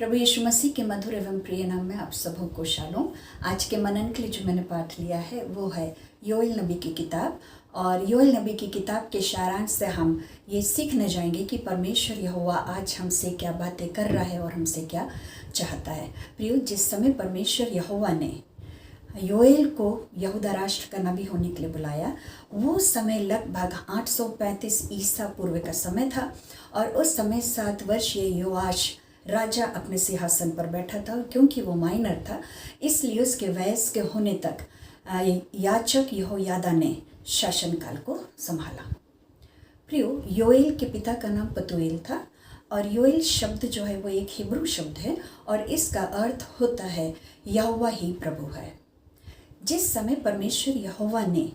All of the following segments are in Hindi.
प्रभु यीशु मसीह के मधुर एवं प्रिय नाम में आप सबों को शालोम। आज के मनन के लिए जो मैंने पाठ लिया है वो है योएल नबी की किताब। और योएल नबी की किताब के सारांश से हम ये सीखने जाएंगे कि परमेश्वर यहोवा आज हमसे क्या बातें कर रहा है और हमसे क्या चाहता है। प्रियो, जिस समय परमेश्वर यहोवा ने योएल को यहूदा राष्ट्र का नबी होने के लिए बुलाया, वो समय लगभग 835 ईसा पूर्व का समय था। और उस समय 7 वर्षीय योआश राजा अपने सिंहासन पर बैठा था। क्योंकि वो माइनर था, इसलिए उसके वयस के होने तक याजक यहोयादा ने शासनकाल को संभाला। प्रियो, योएल के पिता का नाम पतूएल था। और योएल शब्द जो है वो एक हिब्रू शब्द है और इसका अर्थ होता है यहोवा ही प्रभु है। जिस समय परमेश्वर यहोवा ने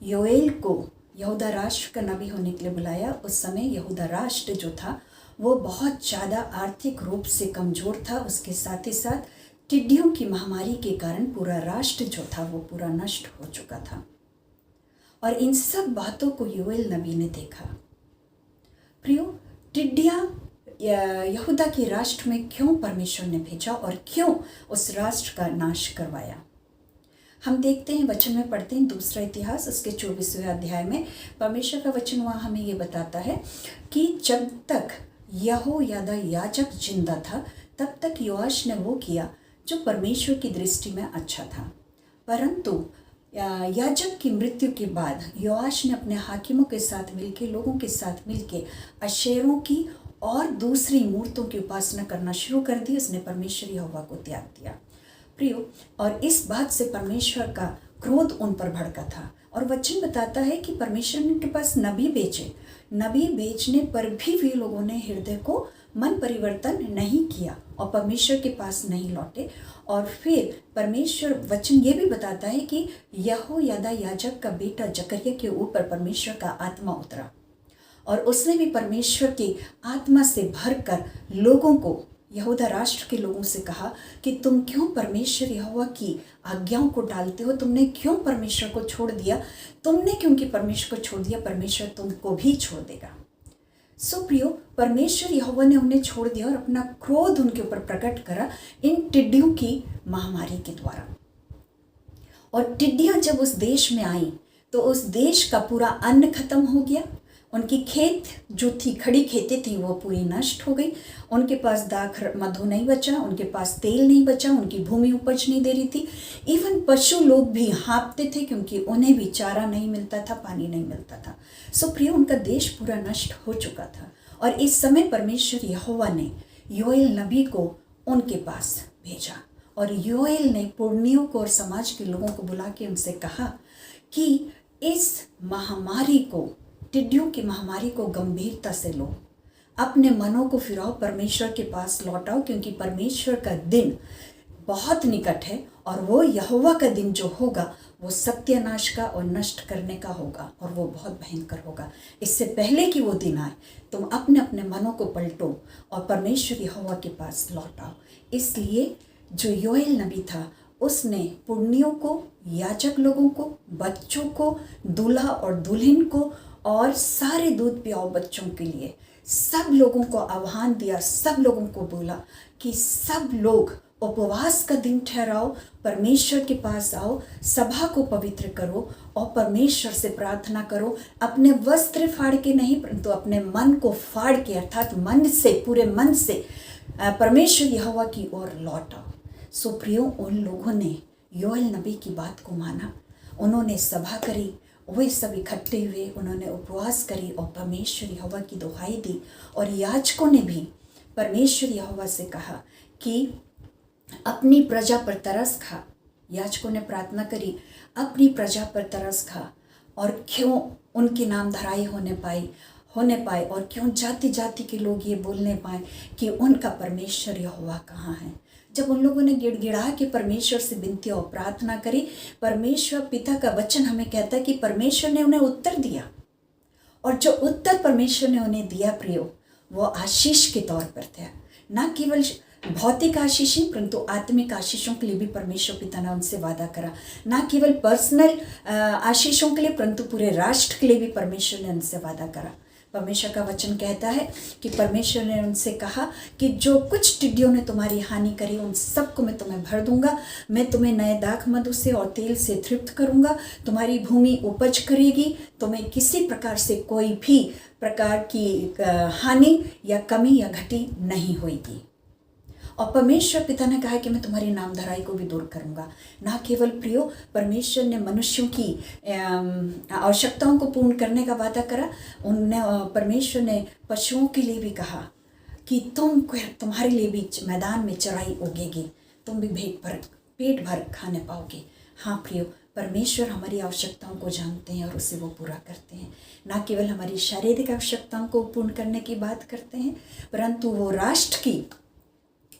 योएल को यहूदा राष्ट्र का नबी होने के लिए बुलाया, उस समय यहूदा राष्ट्र जो था वो बहुत ज़्यादा आर्थिक रूप से कमज़ोर था। उसके साथ ही साथ टिड्डियों की महामारी के कारण पूरा राष्ट्र जो था वो पूरा नष्ट हो चुका था। और इन सब बातों को योएल नबी ने देखा। प्रियो, टिड्डियाँ यहूदा के राष्ट्र में क्यों परमेश्वर ने भेजा और क्यों उस राष्ट्र का नाश करवाया। हम देखते हैं, वचन में पढ़ते हैं दूसरा इतिहास उसके 24वें अध्याय में परमेश्वर का वचन वहाँ हमें ये बताता है कि जब तक यहोयादा याजक जिंदा था तब तक योआश ने वो किया जो परमेश्वर की दृष्टि में अच्छा था। परंतु याजक की मृत्यु के बाद योआश ने अपने हाकिमों के साथ मिलके, लोगों के साथ मिलके अशेरों की और दूसरी मूर्तों की उपासना करना शुरू कर दी। उसने परमेश्वर यहोवा को त्याग दिया। प्रियो, और इस बात से परमेश्वर का क्रोध उन पर भड़का था। और वचन बताता है कि परमेश्वर ने उनके पास नबी भेजे। नबी भेजने पर भी वे लोगों ने हृदय को मन परिवर्तन नहीं किया और परमेश्वर के पास नहीं लौटे। और फिर परमेश्वर वचन ये भी बताता है कि यहोयादा याजक का बेटा जकरिया के ऊपर परमेश्वर का आत्मा उतरा और उसने भी परमेश्वर की आत्मा से भरकर लोगों को, यहूदा राष्ट्र के लोगों से कहा कि तुम क्यों परमेश्वर यहोवा की आज्ञाओं को डालते हो। तुमने क्यों परमेश्वर को छोड़ दिया। तुमने क्योंकि परमेश्वर को छोड़ दिया, परमेश्वर तुमको भी छोड़ देगा। सो प्रियो, परमेश्वर यहोवा ने उन्हें छोड़ दिया और अपना क्रोध उनके ऊपर प्रकट करा इन टिड्डियों की महामारी के द्वारा। और टिड्डियाँ जब उस देश में आई तो उस देश का पूरा अन्न खत्म हो गया। उनकी खेत जो थी, खड़ी खेतें थी, वो पूरी नष्ट हो गई। उनके पास दाख मधु नहीं बचा, उनके पास तेल नहीं बचा, उनकी भूमि उपज नहीं दे रही थी। इवन पशु लोग भी हाँफते थे क्योंकि उन्हें भी चारा नहीं मिलता था, पानी नहीं मिलता था। सो प्रिय, उनका देश पूरा नष्ट हो चुका था। और इस समय परमेश्वर यहोवा ने योएल नबी को उनके पास भेजा। और योएल ने पुरनियों को और समाज के लोगों को बुला के उनसे कहा कि इस महामारी को, टिड्डियों की महामारी को गंभीरता से लो, अपने मनों को फिराओ, परमेश्वर के पास लौटाओ, क्योंकि परमेश्वर का दिन बहुत निकट है। और वो यहोवा का दिन जो होगा वो सत्यानाश का और नष्ट करने का होगा और वो बहुत भयंकर होगा। इससे पहले कि वो दिन आए, तुम अपने अपने मनों को पलटो और परमेश्वर यहोवा के पास लौटाओ। इसलिए जो योएल नबी था उसने पुरनियों को, याजक लोगों को, बच्चों को, दूल्हा और दुल्हन को और सारे दूध पियाओ बच्चों के लिए सब लोगों को आह्वान दिया। सब लोगों को बोला कि सब लोग उपवास का दिन ठहराओ, परमेश्वर के पास आओ, सभा को पवित्र करो और परमेश्वर से प्रार्थना करो। अपने वस्त्र फाड़ के नहीं, परंतु अपने मन को फाड़ के, अर्थात मन से, पूरे मन से परमेश्वर यहोवा की ओर लौट आओ। सो प्रियो, उन लोगों ने योएल नबी की बात को माना। उन्होंने सभा करी, वे सब इकट्ठे हुए, उन्होंने उपवास करी और परमेश्वर यहोवा की दुहाई दी। और याजकों ने भी परमेश्वर यहोवा से कहा कि अपनी प्रजा पर तरस खा। याजकों ने प्रार्थना करी, अपनी प्रजा पर तरस खा और क्यों उनके नाम धराई होने पाए और क्यों जाति जाति के लोग ये बोलने पाए कि उनका परमेश्वर यहोवा कहाँ है। जब उन लोगों ने गिड़गिड़ा के परमेश्वर से विनती और प्रार्थना करी, परमेश्वर पिता का वचन हमें कहता है कि परमेश्वर ने उन्हें उत्तर दिया। और जो उत्तर परमेश्वर ने उन्हें दिया प्रियो, वो आशीष के तौर पर था। न केवल भौतिक आशीष, परंतु आत्मिक आशीषों के लिए भी परमेश्वर पिता ने उनसे वादा करा। न केवल पर्सनल आशीषों के लिए, परंतु पूरे राष्ट्र के लिए भी परमेश्वर ने उनसे वादा करा। परमेश्वर का वचन कहता है कि परमेश्वर ने उनसे कहा कि जो कुछ टिड्डियों ने तुम्हारी हानि करी उन सबको मैं तुम्हें भर दूंगा, मैं तुम्हें नए दाख मधु से और तेल से तृप्त करूंगा, तुम्हारी भूमि उपज करेगी, तुम्हें किसी प्रकार से कोई भी प्रकार की हानि या कमी या घटी नहीं होगी। और परमेश्वर पिता ने कहा कि मैं तुम्हारी नामधराई को भी दूर करूंगा। ना केवल प्रियो परमेश्वर ने मनुष्यों की आवश्यकताओं को पूर्ण करने का वादा करा, उनने परमेश्वर ने पशुओं के लिए भी कहा कि तुम्हारे लिए भी मैदान में चराई उगेगी, तुम भी पेट भर खाने पाओगे। हाँ प्रियो, परमेश्वर हमारी आवश्यकताओं को जानते हैं और उसे वो पूरा करते हैं। ना केवल हमारी शारीरिक आवश्यकताओं को पूर्ण करने की बात करते हैं, परंतु वो राष्ट्र की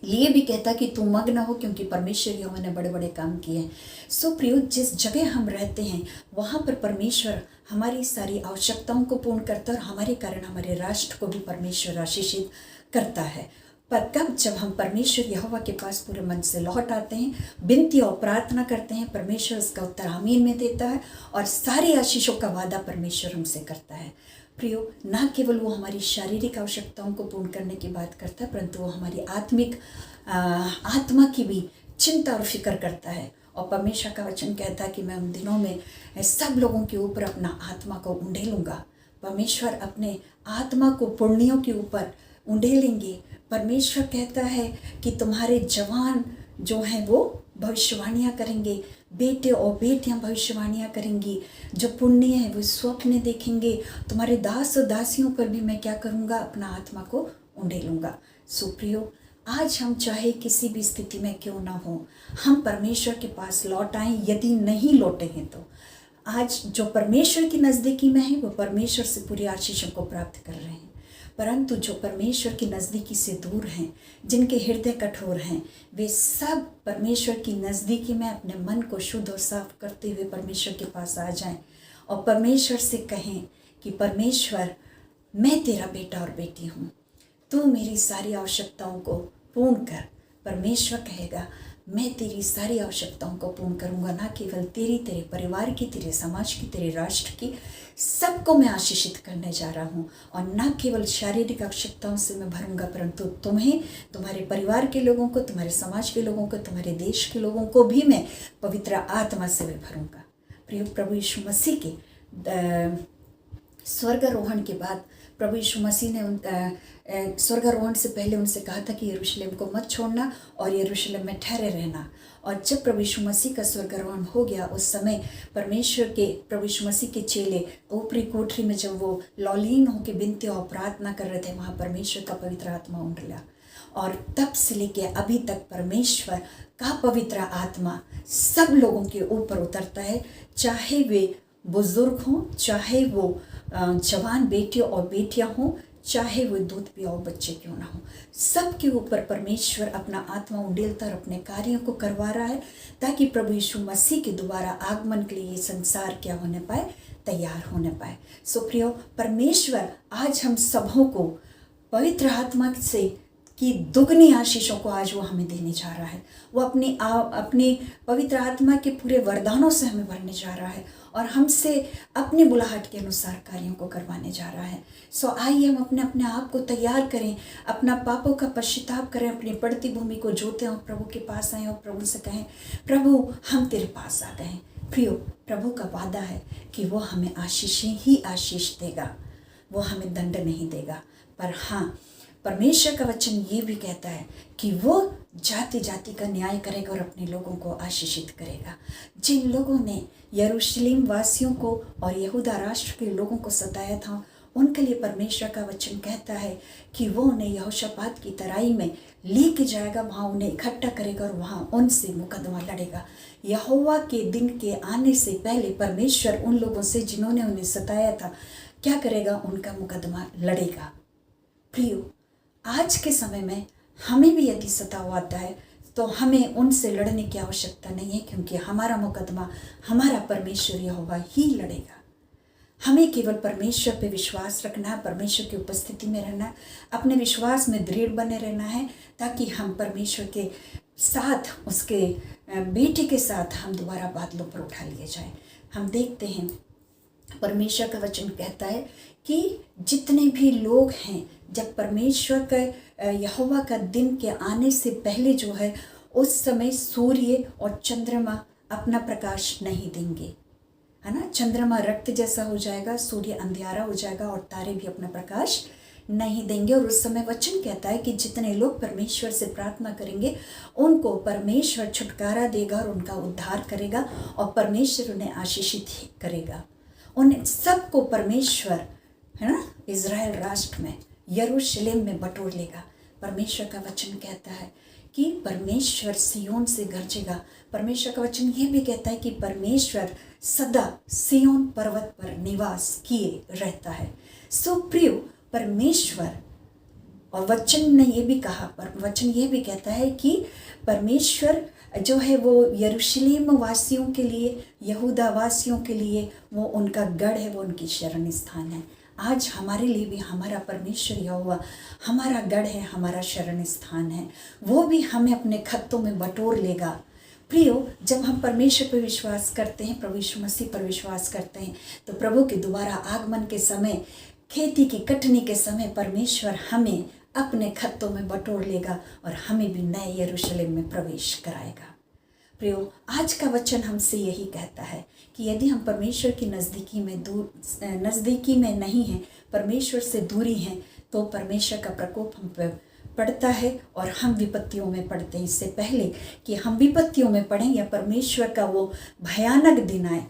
लिए भी कहता कि तुम मग्न हो, क्योंकि परमेश्वर यहोवा ने बड़े बड़े काम किए हैं। सो प्रियो, जिस जगह हम रहते हैं वहाँ पर परमेश्वर हमारी सारी आवश्यकताओं को पूर्ण करता है और हमारे कारण हमारे राष्ट्र को भी परमेश्वर आशीषित करता है। पर कब? जब हम परमेश्वर यहोवा के पास पूरे मन से लौट आते हैं, विनती और प्रार्थना करते हैं, परमेश्वर उसका उत्तर आमीन में देता है और सारी आशीषों का वादा परमेश्वर हमसे करता है। प्रियो, ना केवल वो हमारी शारीरिक आवश्यकताओं को पूर्ण करने की बात करता है, परंतु वो हमारी आत्मा की भी चिंता और फिक्र करता है। और परमेश्वर का वचन कहता है कि मैं उन दिनों में सब लोगों के ऊपर अपना आत्मा को उंडेलूंगा। परमेश्वर अपने आत्मा को पुण्यों के ऊपर उंडेलेंगे। परमेश्वर कहता है कि तुम्हारे जवान जो हैं वो भविष्यवाणियाँ करेंगे, बेटे और बेटियां भविष्यवाणियाँ करेंगी, जो पुण्य है वो स्वप्न देखेंगे। तुम्हारे दास और दासियों पर भी मैं क्या करूँगा? अपना आत्मा को उंडेलूंगा। सुप्रियो, आज हम चाहे किसी भी स्थिति में क्यों ना हो, हम परमेश्वर के पास लौट आएं। यदि नहीं लौटे हैं तो आज जो परमेश्वर की नज़दीकी में है वो परमेश्वर से पूरी आशीषों को प्राप्त कर रहे हैं, परंतु जो परमेश्वर की नज़दीकी से दूर हैं, जिनके हृदय कठोर हैं, वे सब परमेश्वर की नज़दीकी में अपने मन को शुद्ध और साफ करते हुए परमेश्वर के पास आ जाएं और परमेश्वर से कहें कि परमेश्वर, मैं तेरा बेटा और बेटी हूँ, तू मेरी सारी आवश्यकताओं को पूर्ण कर। परमेश्वर कहेगा मैं तेरी सारी आवश्यकताओं को पूर्ण करूँगा। ना केवल तेरी, तेरे परिवार की, तेरे समाज की, तेरे राष्ट्र की, सबको मैं आशीषित करने जा रहा हूँ। और ना केवल शारीरिक आवश्यकताओं से मैं भरूंगा, परंतु तुम्हें, तुम्हारे परिवार के लोगों को, तुम्हारे समाज के लोगों को, तुम्हारे देश के लोगों को भी मैं पवित्र आत्मा से मैं भरूंगा। प्रिय, प्रभु यीशु मसीह के स्वर्गारोहण के बाद प्रभु यीशु मसीह ने स्वर्गारोहण से पहले उनसे कहा था कि यरूशलेम को मत छोड़ना और यरूशलेम में ठहरे रहना। और जब प्रभु यीशु मसीह का स्वर्गारोहण हो गया, उस समय प्रभु यीशु मसीह के चेले ऊपरी कोठरी में जब वो लौलीन होकर विनती और प्रार्थना कर रहे थे, वहाँ परमेश्वर का पवित्र आत्मा उंडला। और तब से लेके अभी तक परमेश्वर का पवित्र आत्मा सब लोगों के ऊपर उतरता है, चाहे वे बुजुर्ग हों, चाहे वो जवान बेटियों और बेटियां हों, चाहे वो दूध पियाओ बच्चे क्यों ना हो, सबके ऊपर परमेश्वर अपना आत्मा उंडेलता और अपने कार्यों को करवा रहा है, ताकि प्रभु यीशु मसीह के दोबारा आगमन के लिए ये संसार क्या होने पाए, तैयार होने पाए। सो प्रियो, परमेश्वर आज हम सबों को पवित्र आत्मा से की दुगनी आशीषों को आज वो हमें देने जा रहा है। वो अपनी पवित्र आत्मा के पूरे वरदानों से हमें भरने जा रहा है और हमसे अपनी बुलाहट के अनुसार कार्यों को करवाने जा रहा है। सो आइए हम अपने आप को तैयार करें, अपना पापों का पश्चाताप करें, अपनी पड़ती भूमि को जोतें और प्रभु के पास आएँ और प्रभु से कहें, प्रभु हम तेरे पास आ गए। प्रियो, प्रभु का वादा है कि वो हमें आशीषें ही आशीष देगा, वो हमें दंड नहीं देगा। पर हाँ, परमेश्वर का वचन ये भी कहता है कि वो जाति जाति का न्याय करेगा और अपने लोगों को आशीषित करेगा। जिन लोगों ने यरूशलेम वासियों को और यहूदा राष्ट्र के लोगों को सताया था, उनके लिए परमेश्वर का वचन कहता है कि वो उन्हें यहोशापात की तराई में लेके जाएगा, वहाँ उन्हें इकट्ठा करेगा और वहाँ उनसे मुकदमा लड़ेगा। यहोवा के दिन के आने से पहले परमेश्वर उन लोगों से जिन्होंने उन्हें सताया था क्या करेगा, उनका मुकदमा लड़ेगा। प्रियो, आज के समय में हमें भी यदि सताव आता है तो हमें उनसे लड़ने की आवश्यकता नहीं है, क्योंकि हमारा मुकदमा हमारा परमेश्वर यहोवा ही लड़ेगा। हमें केवल परमेश्वर पे विश्वास रखना है, परमेश्वर की उपस्थिति में रहना है, अपने विश्वास में दृढ़ बने रहना है, ताकि हम परमेश्वर के साथ, उसके बेटे के साथ हम दोबारा बादलों पर उठा लिए जाएं। हम देखते हैं परमेश्वर का वचन कहता है कि जितने भी लोग हैं, जब परमेश्वर का यहोवा का दिन के आने से पहले जो है, उस समय सूर्य और चंद्रमा अपना प्रकाश नहीं देंगे, है ना। चंद्रमा रक्त जैसा हो जाएगा, सूर्य अंधियारा हो जाएगा और तारे भी अपना प्रकाश नहीं देंगे। और उस समय वचन कहता है कि जितने लोग परमेश्वर से प्रार्थना करेंगे उनको परमेश्वर छुटकारा देगा और उनका उद्धार करेगा और परमेश्वर उन्हें आशीषित करेगा। उन सबको परमेश्वर, है ना, इज़राइल राष्ट्र में, यरूशलेम में बटोर लेगा। परमेश्वर का वचन कहता है कि परमेश्वर सियोन से गरजेगा। परमेश्वर का वचन ये भी कहता है कि परमेश्वर सदा सियोन पर्वत पर निवास किए रहता है। सो प्रियो, परमेश्वर, और वचन ने ये भी कहा, वचन ये भी कहता है कि परमेश्वर जो है वो यरूशलेम वासियों के लिए, यहूदा वासियों के लिए वो उनका गढ़ है, वो उनकी शरण स्थान है। आज हमारे लिए भी हमारा परमेश्वर यहोवा हमारा गढ़ है, हमारा शरण स्थान है। वो भी हमें अपने खत्तों में बटोर लेगा। प्रियो, जब हम परमेश्वर पर विश्वास करते हैं, प्रभु यीशु मसीह पर विश्वास करते हैं, तो प्रभु के दोबारा आगमन के समय, खेती की कटनी के समय परमेश्वर हमें अपने खत्तों में बटोर लेगा और हमें भी नए यरूशलेम में प्रवेश कराएगा। प्रियो, आज का वचन हमसे यही कहता है कि यदि हम परमेश्वर की नज़दीकी में नहीं हैं, परमेश्वर से दूरी हैं, तो परमेश्वर का प्रकोप हम पर पड़ता है और हम विपत्तियों में पड़ते हैं। इससे पहले कि हम विपत्तियों में पड़ें या परमेश्वर का वो भयानक दिन आए,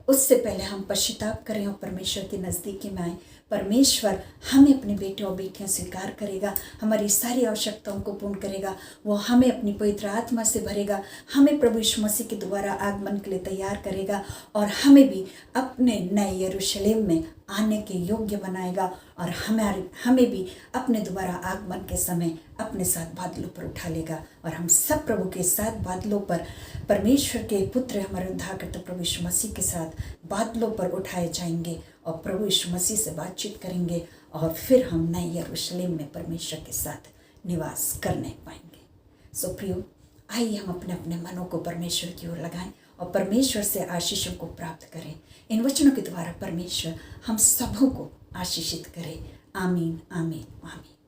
उससे पहले हम पश्चाताप करें और परमेश्वर की नज़दीकी में आए। परमेश्वर हमें अपने बेटे और बेटियां स्वीकार करेगा, हमारी सारी आवश्यकताओं को पूर्ण करेगा। वो हमें अपनी पवित्र आत्मा से भरेगा, हमें प्रभु यीशु मसीह के दोबारा आगमन के लिए तैयार करेगा और हमें भी अपने नए यरूशलेम में आने के योग्य बनाएगा और हमें भी अपने दोबारा आगमन के समय अपने साथ बादलों पर उठा लेगा और हम सब प्रभु के साथ बादलों पर, परमेश्वर के पुत्र हमारे उद्धारकर्ता प्रभु यीशु मसीह के साथ बादलों पर उठाए जाएंगे और प्रभु यीशु मसीह से बातचीत करेंगे और फिर हम नए यरूशलेम में परमेश्वर के साथ निवास करने पाएंगे। सो प्रियो, आइए हम अपने अपने मनों को परमेश्वर की ओर लगाएं और परमेश्वर से आशीषों को प्राप्त करें। इन वचनों के द्वारा परमेश्वर हम सबों को आशीषित करे। आमीन, आमीन, आमीन।